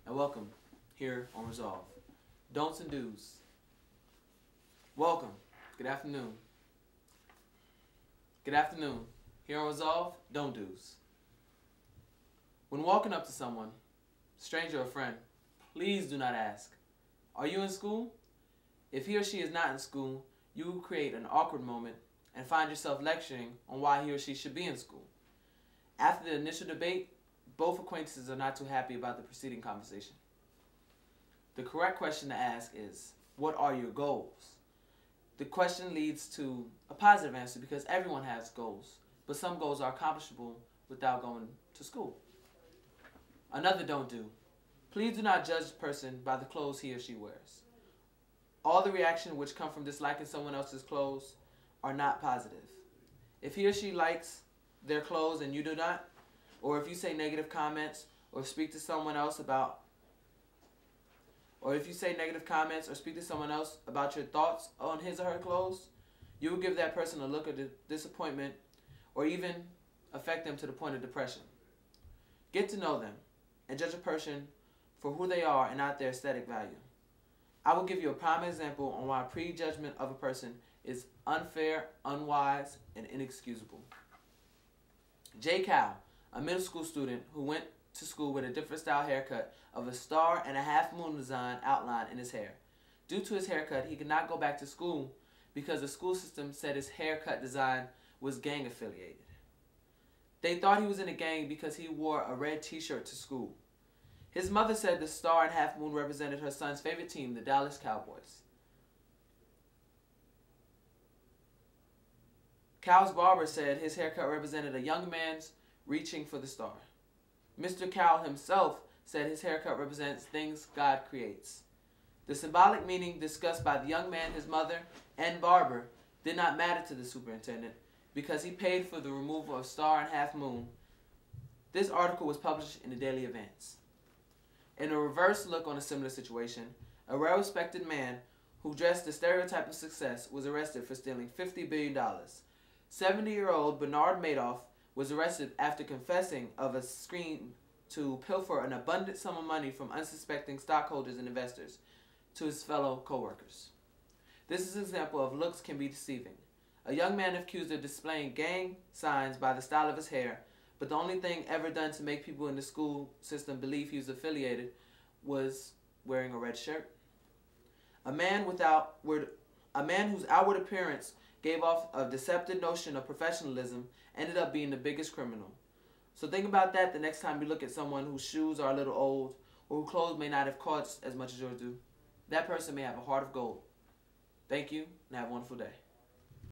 and welcome here on Resolve. Don'ts and do's. Welcome. Good afternoon. Good afternoon. Here on Resolve, don't do's. When walking up to someone, stranger or friend, please do not ask, "Are you in school?" If he or she is not in school, you will create an awkward moment and find yourself lecturing on why he or she should be in school. After the initial debate, both acquaintances are not too happy about the preceding conversation. The correct question to ask is, what are your goals? The question leads to a positive answer because everyone has goals, but some goals are accomplishable without going to school. Another don't do. Please do not judge a person by the clothes he or she wears. All the reactions which come from disliking someone else's clothes are not positive. If he or she likes their clothes and you do not, or if you say negative comments or speak to someone else about your thoughts on his or her clothes, you will give that person a look of disappointment or even affect them to the point of depression. Get to know them and judge a person for who they are and not their aesthetic value. I will give you a prime example on why prejudgment of a person is unfair, unwise, and inexcusable. J. Cal, a middle school student who went to school with a different style haircut of a star and a half moon design outline in his hair. Due to his haircut, he could not go back to school because the school system said his haircut design was gang affiliated. They thought he was in a gang because he wore a red t-shirt to school. His mother said the star and half moon represented her son's favorite team, the Dallas Cowboys. Cal's barber said his haircut represented a young man's reaching for the star. Mr. Cal himself said his haircut represents things God creates. The symbolic meaning discussed by the young man, his mother, and barber did not matter to the superintendent because he paid for the removal of star and half moon. This article was published in the Daily Advance. In a reverse look on a similar situation, a well-respected man who dressed the stereotype of success was arrested for stealing $50 billion. 70-year-old Bernard Madoff was arrested after confessing of a scheme to pilfer an abundant sum of money from unsuspecting stockholders and investors to his fellow co-workers. This is an example of looks can be deceiving. A young man accused of displaying gang signs by the style of his hair, but the only thing ever done to make people in the school system believe he was affiliated was wearing a red shirt. A man whose outward appearance gave off a deceptive notion of professionalism ended up being the biggest criminal. So think about that the next time you look at someone whose shoes are a little old or whose clothes may not have cost as much as yours do. That person may have a heart of gold. Thank you and have a wonderful day.